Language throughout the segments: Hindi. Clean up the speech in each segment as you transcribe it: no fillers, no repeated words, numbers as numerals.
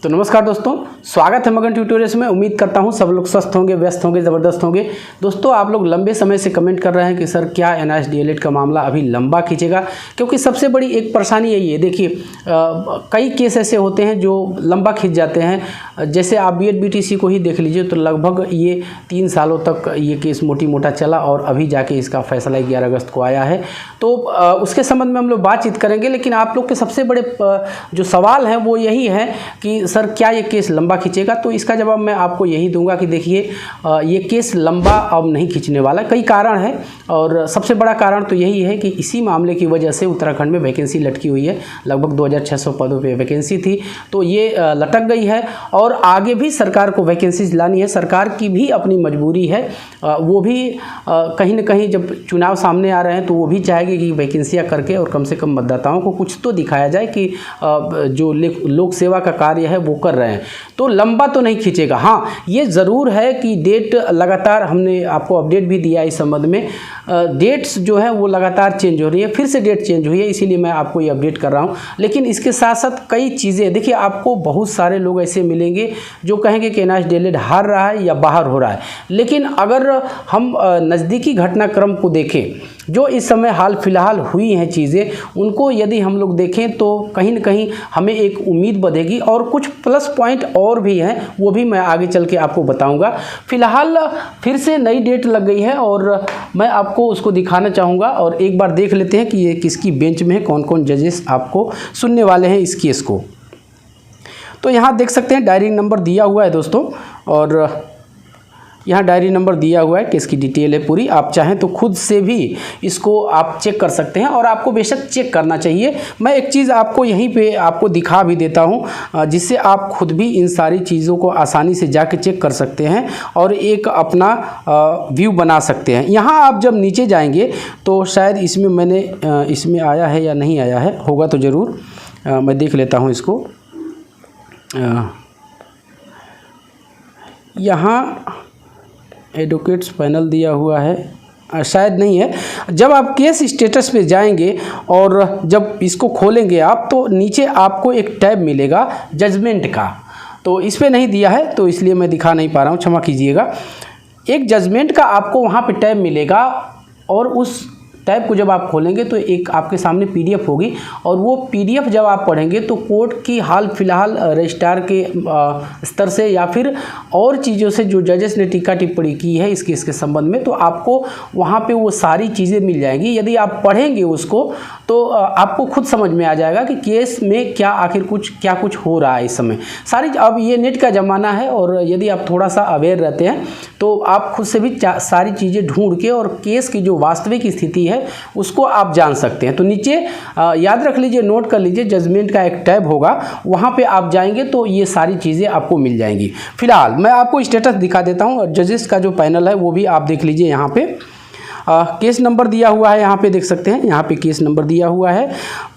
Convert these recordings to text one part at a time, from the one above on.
तो नमस्कार दोस्तों, स्वागत है मगन ट्यूटोरियल्स में। उम्मीद करता हूं सब लोग स्वस्थ होंगे, व्यस्त होंगे, ज़बरदस्त होंगे। दोस्तों, आप लोग लंबे समय से कमेंट कर रहे हैं कि सर क्या NIST DLED का मामला अभी लंबा खींचेगा, क्योंकि सबसे बड़ी एक परेशानी यही है। देखिए, कई केस ऐसे होते हैं जो लंबा खींच जाते हैं। जैसे आप BEd BTC को ही देख लीजिए तो लगभग ये 3 सालों तक ये केस मोटी मोटा चला और अभी जाके इसका फैसला 11 अगस्त को आया है। तो उसके संबंध में हम लोग बातचीत करेंगे, लेकिन आप लोग के सबसे बड़े जो सवाल हैं वो यही है कि सर क्या ये केस लंबा खींचेगा। तो इसका जवाब मैं आपको यही दूंगा कि देखिए, ये केस लंबा अब नहीं खींचने वाला। कई कारण हैं और सबसे बड़ा कारण तो यही है कि इसी मामले की वजह से उत्तराखंड में वैकेंसी लटकी हुई है। लगभग 2600 पदों पे वैकेंसी थी, तो ये लटक गई है और आगे भी सरकार को वैकेंसीज लानी है। सरकार की भी अपनी मजबूरी है, वो भी कहीं ना कहीं जब चुनाव सामने आ रहे हैं तो वो भी चाहेगी कि वैकेंसियाँ करके और कम से कम मतदाताओं को कुछ तो दिखाया जाए कि जो लोक सेवा का कार्य है वो कर रहे हैं। तो लंबा तो नहीं खींचेगा। हाँ, ये ज़रूर है कि डेट लगातार, हमने आपको अपडेट भी दिया इस संबंध में, डेट्स जो है वो लगातार चेंज हो रही है। फिर से डेट चेंज हुई है, इसीलिए मैं आपको ये अपडेट कर रहा हूँ। लेकिन इसके साथ साथ कई चीज़ें, देखिए, आपको बहुत सारे लोग ऐसे मिलेंगे जो कहेंगे कि NIST DLED हार रहा है या बाहर हो रहा है। लेकिन अगर हम नज़दीकी घटनाक्रम को देखें, जो इस समय हाल फिलहाल हुई हैं चीज़ें, उनको यदि हम लोग देखें तो कहीं ना कहीं हमें एक उम्मीद बढ़ेगी। और कुछ प्लस पॉइंट और भी हैं, वो भी मैं आगे चल के आपको बताऊंगा। फिलहाल फिर से नई डेट लग गई है और मैं आपको उसको दिखाना चाहूँगा। और एक बार देख लेते हैं कि ये किसकी बेंच में है, कौन कौन जजेस आपको सुनने वाले हैं इस केस को। तो यहाँ देख सकते हैं डायरी नंबर दिया हुआ है दोस्तों, और यहाँ डायरी नंबर दिया हुआ है, केस की डिटेल है पूरी। आप चाहें तो खुद से भी इसको आप चेक कर सकते हैं और आपको बेशक चेक करना चाहिए। मैं एक चीज़ आपको यहीं पे आपको दिखा भी देता हूँ, जिससे आप खुद भी इन सारी चीज़ों को आसानी से जाके चेक कर सकते हैं और एक अपना व्यू बना सकते हैं। यहाँ आप जब नीचे जाएंगे तो शायद इसमें आया है या नहीं आया है, होगा तो ज़रूर। मैं देख लेता हूँ इसको। यहाँ एडवोकेट्स पैनल दिया हुआ है, शायद नहीं है। जब आप केस स्टेटस पे जाएंगे और जब इसको खोलेंगे आप, तो नीचे आपको एक टैब मिलेगा जजमेंट का। तो इस पे नहीं दिया है तो इसलिए मैं दिखा नहीं पा रहा हूँ, क्षमा कीजिएगा। एक जजमेंट का आपको वहाँ पे टैब मिलेगा और उस टैब को जब आप खोलेंगे तो एक आपके सामने PDF होगी और वो PDF जब आप पढ़ेंगे तो कोर्ट की हाल फिलहाल रजिस्ट्रार के स्तर से या फिर और चीज़ों से जो जजेस ने टीका टिप्पणी की है इस केस के संबंध में, तो आपको वहाँ पे वो सारी चीज़ें मिल जाएंगी। यदि आप पढ़ेंगे उसको तो आपको खुद समझ में आ जाएगा कि केस में क्या आखिर क्या कुछ हो रहा है इस समय सारी। अब ये नेट का ज़माना है और यदि आप थोड़ा सा अवेयर रहते हैं तो आप खुद से भी सारी चीज़ें ढूंढ के और केस की जो वास्तविक स्थिति है उसको आप जान सकते हैं। तो नीचे याद रख लीजिए, नोट कर लीजिए, जजमेंट का एक टैब होगा, वहाँ पे आप जाएंगे तो ये सारी चीज़ें आपको मिल जाएंगी। फिलहाल मैं आपको स्टेटस दिखा देता हूँ और जजेस का जो पैनल है वो भी आप देख लीजिए। यहाँ पे केस नंबर दिया हुआ है, यहाँ पे देख सकते हैं, यहाँ पे केस नंबर दिया हुआ है।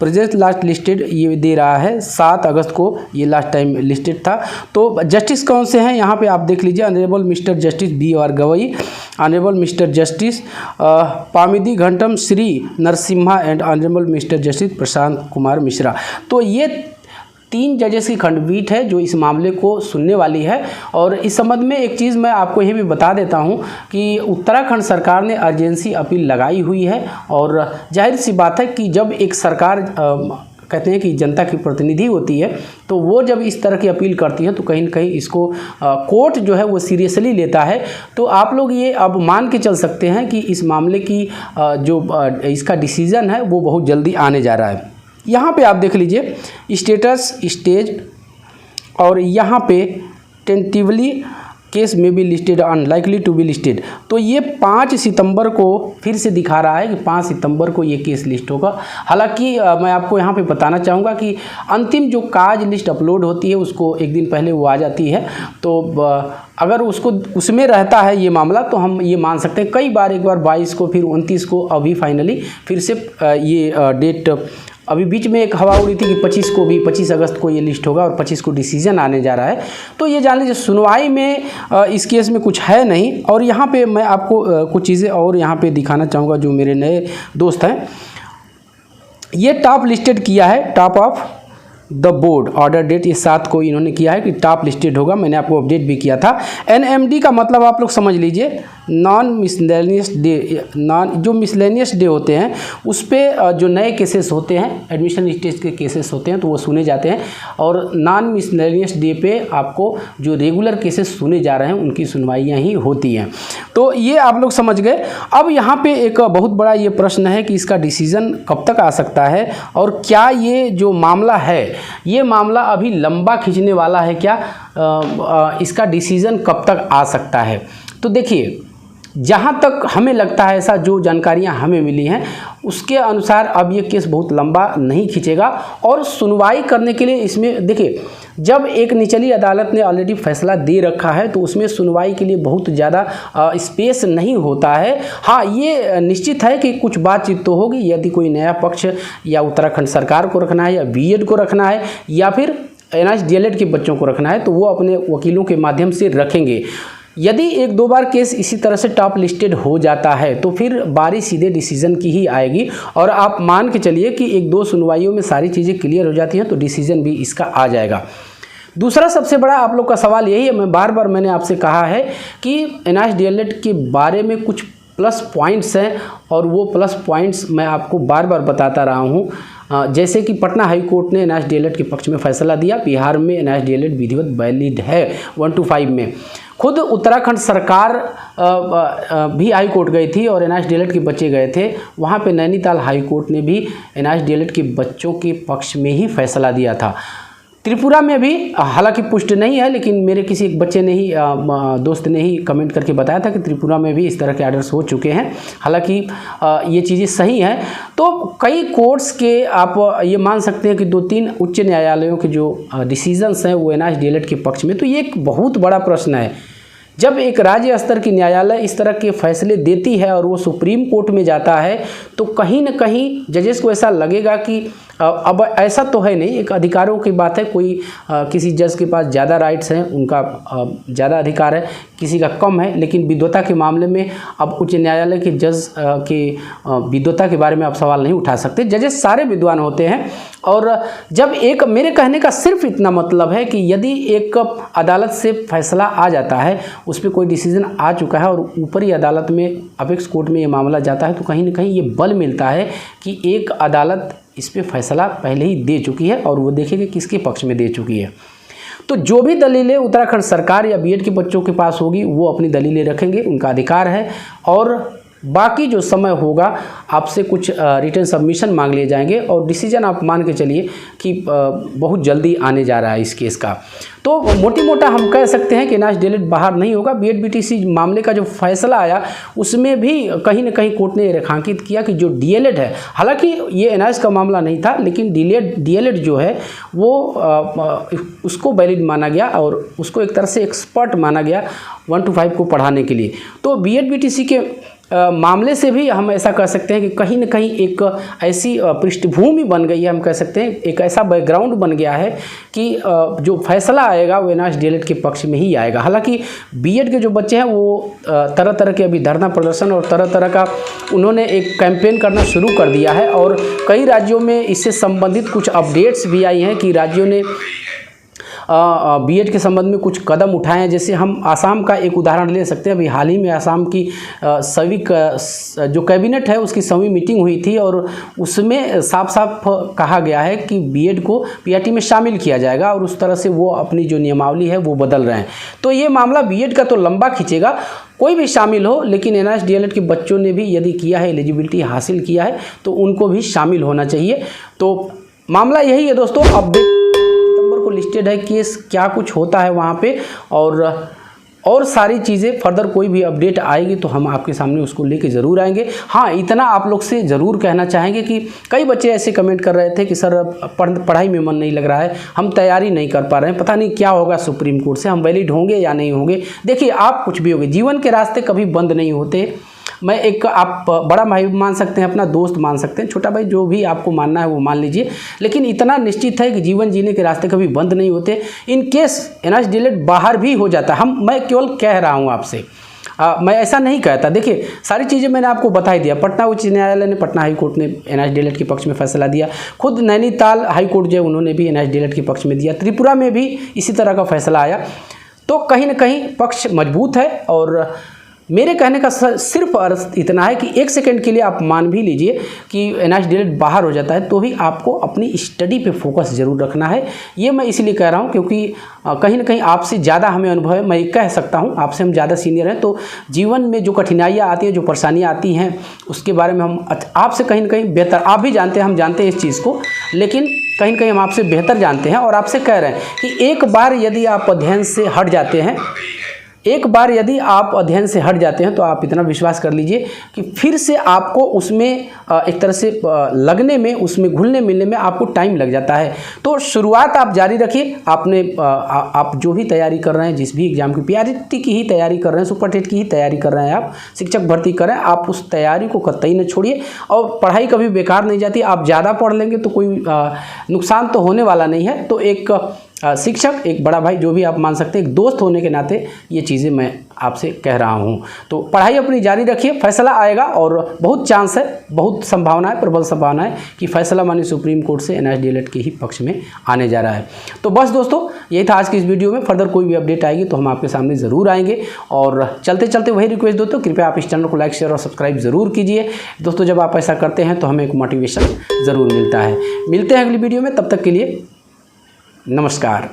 प्रेजेंट लास्ट लिस्टेड ये दे रहा है 7 अगस्त को, ये लास्ट टाइम लिस्टेड था। तो जस्टिस कौन से हैं यहाँ पे आप देख लीजिए। Honourable mister justice BR Gavai, honourable mister justice Pamidi Ghantam Sri Narasimha and honourable mister justice Prashant Kumar Mishra. तो ये 3 जजेस की खंडपीठ है जो इस मामले को सुनने वाली है। और इस संबंध में एक चीज़ मैं आपको ये भी बता देता हूँ कि उत्तराखंड सरकार ने अर्जेंसी अपील लगाई हुई है। और जाहिर सी बात है कि जब एक सरकार कहते हैं कि जनता की प्रतिनिधि होती है, तो वो जब इस तरह की अपील करती है तो कहीं ना कहीं इसको कोर्ट जो है वो सीरियसली लेता है। तो आप लोग ये अब मान के चल सकते हैं कि इस मामले की जो इसका डिसीज़न है वो बहुत जल्दी आने जा रहा है। यहाँ पे आप देख लीजिए स्टेटस स्टेज, और यहाँ पे टेंटिवली केस में be listed unlikely to be listed. तो ये 5 सितंबर को फिर से दिखा रहा है कि 5 सितंबर को ये केस लिस्ट होगा। हालांकि मैं आपको यहाँ पे बताना चाहूँगा कि अंतिम जो काज लिस्ट अपलोड होती है उसको एक दिन पहले वो आ जाती है। तो अगर उसमें रहता है ये मामला तो हम ये मान सकते हैं। कई बार, एक बार 22 को, फिर 29 को, अभी फाइनली फिर से ये डेट, अभी बीच में एक हवा उड़ी थी कि 25 अगस्त को ये लिस्ट होगा और 25 को डिसीजन आने जा रहा है। तो ये जान लीजिए सुनवाई में इस केस में कुछ है नहीं। और यहाँ पे मैं आपको कुछ चीज़ें और यहाँ पे दिखाना चाहूँगा जो मेरे नए दोस्त हैं। ये टॉप लिस्टेड किया है, top of the board order date ये 7 को इन्होंने किया है कि टॉप लिस्टेड होगा। मैंने आपको अपडेट भी किया था। NMD का मतलब आप लोग समझ लीजिए, नॉन मिसलेनियस डे। जो मिसलेनियस डे होते हैं उस पर जो नए केसेस होते हैं, एडमिशन स्टेज के केसेस होते हैं तो वो सुने जाते हैं, और नॉन मिसलेनियस डे पे आपको जो रेगुलर केसेस सुने जा रहे हैं उनकी सुनवाइयाँ ही होती हैं। तो ये आप लोग समझ गए। अब यहाँ पे एक बहुत बड़ा ये प्रश्न है कि इसका डिसीज़न कब तक आ सकता है, और क्या ये जो मामला है ये मामला अभी लंबा खींचने वाला है, क्या इसका डिसीज़न कब तक आ सकता है। तो देखिए, जहाँ तक हमें लगता है, ऐसा जो जानकारियाँ हमें मिली हैं उसके अनुसार अब ये केस बहुत लंबा नहीं खींचेगा। और सुनवाई करने के लिए इसमें देखिए, जब एक निचली अदालत ने ऑलरेडी फैसला दे रखा है तो उसमें सुनवाई के लिए बहुत ज़्यादा स्पेस नहीं होता है। हाँ, ये निश्चित है कि कुछ बातचीत तो होगी, यदि कोई नया पक्ष या उत्तराखंड सरकार को रखना है या बीएड को रखना है या फिर NIST-DLED के बच्चों को रखना है तो वो अपने वकीलों के माध्यम से रखेंगे। यदि 1-2 बार केस इसी तरह से टॉप लिस्टेड हो जाता है तो फिर बारी सीधे डिसीजन की ही आएगी, और आप मान के चलिए कि 1-2 सुनवाइयों में सारी चीज़ें क्लियर हो जाती हैं तो डिसीजन भी इसका आ जाएगा। दूसरा सबसे बड़ा आप लोग का सवाल यही है, मैंने आपसे कहा है कि NIST-DLED के बारे में कुछ प्लस पॉइंट्स हैं, और वो प्लस पॉइंट्स मैं आपको बार बार बताता रहा हूँ। जैसे कि पटना हाई कोर्ट ने NIST-DLED के पक्ष में फैसला दिया, बिहार में NIST-DLED विधिवत वैलिड है 1-5 में। खुद उत्तराखंड सरकार भी हाई कोर्ट गई थी और NIST-DLED के बच्चे गए थे, वहाँ पे नैनीताल हाई कोर्ट ने भी NIST-DLED के बच्चों के पक्ष में ही फैसला दिया था। त्रिपुरा में भी हालांकि पुष्ट नहीं है, लेकिन मेरे किसी एक बच्चे ने ही दोस्त ने ही कमेंट करके बताया था कि त्रिपुरा में भी इस तरह के आर्डर्स हो चुके हैं। हालांकि ये चीज़ें सही हैं। तो कई कोर्ट्स के आप ये मान सकते हैं कि 2-3 उच्च न्यायालयों के जो डिसीजंस हैं वो NIST-DLED के पक्ष में। तो ये एक बहुत बड़ा प्रश्न है, जब एक राज्य स्तर की न्यायालय इस तरह के फैसले देती है और वो सुप्रीम कोर्ट में जाता है तो कहीं न कहीं जजेस को ऐसा लगेगा कि अब ऐसा तो है नहीं, एक अधिकारों की बात है, कोई किसी जज के पास ज़्यादा राइट्स हैं, उनका ज़्यादा अधिकार है, किसी का कम है, लेकिन विद्वता के मामले में अब उच्च न्यायालय के जज के विद्वता के बारे में आप सवाल नहीं उठा सकते। जजेस सारे विद्वान होते हैं, और जब एक मेरे कहने का सिर्फ इतना मतलब है कि यदि एक अदालत से फैसला आ जाता है, उस पर कोई डिसीजन आ चुका है और ऊपरी अदालत में अपेक्स कोर्ट में ये मामला जाता है, तो कहीं ना कहीं ये बल मिलता है कि एक अदालत इस पे फैसला पहले ही दे चुकी है और वो देखेंगे किसके पक्ष में दे चुकी है। तो जो भी दलीलें उत्तराखंड सरकार या बीएड के बच्चों के पास होगी वो अपनी दलीलें रखेंगे, उनका अधिकार है। और बाकी जो समय होगा आपसे कुछ रिटर्न सबमिशन मांग लिए जाएंगे और डिसीजन आप मान के चलिए कि बहुत जल्दी आने जा रहा है इस केस का। तो मोटी मोटा हम कह सकते हैं कि NIST-DLED बाहर नहीं होगा। बीएड बीटीसी मामले का जो फैसला आया उसमें भी कहीं ना कहीं कोर्ट ने रेखांकित किया कि जो DLED है, हालांकि ये NIST का मामला नहीं था, लेकिन DLED जो है वो उसको वैलिड माना गया और उसको एक तरह से एक्सपर्ट माना गया 1-5 को पढ़ाने के लिए। तो बीएड बीटीसी के मामले से भी हम ऐसा कह सकते हैं कि कहीं ना कहीं एक ऐसी पृष्ठभूमि बन गई है, हम कह सकते हैं एक ऐसा बैकग्राउंड बन गया है कि जो फैसला आएगा वो NIST-DLED के पक्ष में ही आएगा। हालांकि बीएड के जो बच्चे हैं वो तरह तरह के अभी धरना प्रदर्शन और तरह तरह का उन्होंने एक कैंपेन करना शुरू कर दिया है, और कई राज्यों में इससे संबंधित कुछ अपडेट्स भी आई हैं कि राज्यों ने बीएड के संबंध में कुछ कदम उठाए हैं। जैसे हम आसाम का एक उदाहरण ले सकते हैं। अभी हाल ही में आसाम की जो कैबिनेट है उसकी 7वीं मीटिंग हुई थी और उसमें साफ साफ कहा गया है कि बीएड को पीआरटी में शामिल किया जाएगा, और उस तरह से वो अपनी जो नियमावली है वो बदल रहे हैं। तो ये मामला बीएड का तो लंबा खींचेगा, कोई भी शामिल हो, लेकिन NIST-DLED के बच्चों ने भी यदि किया है, एलिजिबिलिटी हासिल किया है, तो उनको भी शामिल होना चाहिए। तो मामला यही है दोस्तों। अपडेट को लिस्टेड है केस, क्या कुछ होता है वहाँ पे, और सारी चीज़ें फर्दर कोई भी अपडेट आएगी तो हम आपके सामने उसको लेके ज़रूर आएंगे। हाँ, इतना आप लोग से ज़रूर कहना चाहेंगे कि कई बच्चे ऐसे कमेंट कर रहे थे कि सर पढ़ाई में मन नहीं लग रहा है, हम तैयारी नहीं कर पा रहे हैं, पता नहीं क्या होगा सुप्रीम कोर्ट से, हम वैलिड होंगे या नहीं होंगे। देखिए, आप कुछ भी होंगे, जीवन के रास्ते कभी बंद नहीं होते। मैं एक आप बड़ा भाई मान सकते हैं, अपना दोस्त मान सकते हैं, छोटा भाई जो भी आपको मानना है वो मान लीजिए, लेकिन इतना निश्चित है कि जीवन जीने के रास्ते कभी बंद नहीं होते। इन केस NIST-DLED बाहर भी हो जाता है, मैं केवल कह रहा हूँ आपसे, मैं ऐसा नहीं कहता। देखिए सारी चीज़ें मैंने आपको बता ही दिया। पटना उच्च न्यायालय ने, पटना हाई कोर्ट ने एनआरसी डीएलएड के पक्ष में फैसला दिया। खुद नैनीताल हाई कोर्ट जो उन्होंने भी एनआरसी डीएलएड के पक्ष में दिया। त्रिपुरा में भी इसी तरह का फैसला आया। तो कहीं ना कहीं पक्ष मजबूत है। और मेरे कहने का सिर्फ अर्थ इतना है कि 1 सेकंड के लिए आप मान भी लीजिए कि एनआरसी डीएलएड बाहर हो जाता है, तो भी आपको अपनी स्टडी पे फोकस ज़रूर रखना है। ये मैं इसलिए कह रहा हूँ क्योंकि कहीं ना कहीं आपसे ज़्यादा हमें अनुभव है। मैं कह सकता हूँ आपसे हम ज़्यादा सीनियर हैं, तो जीवन में जो कठिनाइयाँ आती हैं, जो परेशानियाँ आती हैं, उसके बारे में हम आपसे कहीं ना कहीं बेहतर, आप भी जानते हैं, हम जानते हैं इस चीज़ को, लेकिन कहीं ना कहीं हम आपसे बेहतर जानते हैं। और आपसे कह रहे हैं कि एक बार यदि आप अध्ययन से हट जाते हैं, एक बार यदि आप अध्ययन से हट जाते हैं, तो आप इतना विश्वास कर लीजिए कि फिर से आपको उसमें एक तरह से लगने में, उसमें घुलने मिलने में आपको टाइम लग जाता है। तो शुरुआत आप जारी रखिए। आप जो भी तैयारी कर रहे हैं, जिस भी एग्ज़ाम की, पीआरटी की ही तैयारी कर रहे हैं, सुपर टेट की ही तैयारी कर रहे हैं, आप शिक्षक भर्ती कर रहे हैं, आप उस तैयारी को कतई न छोड़िए। और पढ़ाई कभी बेकार नहीं जाती। आप ज़्यादा पढ़ लेंगे तो कोई नुकसान तो होने वाला नहीं है। तो एक शिक्षक, एक बड़ा भाई, जो भी आप मान सकते हैं, एक दोस्त होने के नाते ये चीज़ें मैं आपसे कह रहा हूँ। तो पढ़ाई अपनी जारी रखिए, फैसला आएगा और बहुत चांस है, बहुत संभावना है, प्रबल संभावना है कि फैसला मानी सुप्रीम कोर्ट से एनआरसी डीएलएड के ही पक्ष में आने जा रहा है। तो बस दोस्तों, यही था आज की इस वीडियो में। फर्दर कोई भी अपडेट आएगी तो हम आपके सामने ज़रूर आएंगे। और चलते चलते वही रिक्वेस्ट दोस्तों, कृपया आप इस चैनल को लाइक, शेयर और सब्सक्राइब ज़रूर कीजिए दोस्तों। जब आप ऐसा करते हैं तो हमें एक मोटिवेशन ज़रूर मिलता है। मिलते हैं अगली वीडियो में, तब तक के लिए नमस्कार।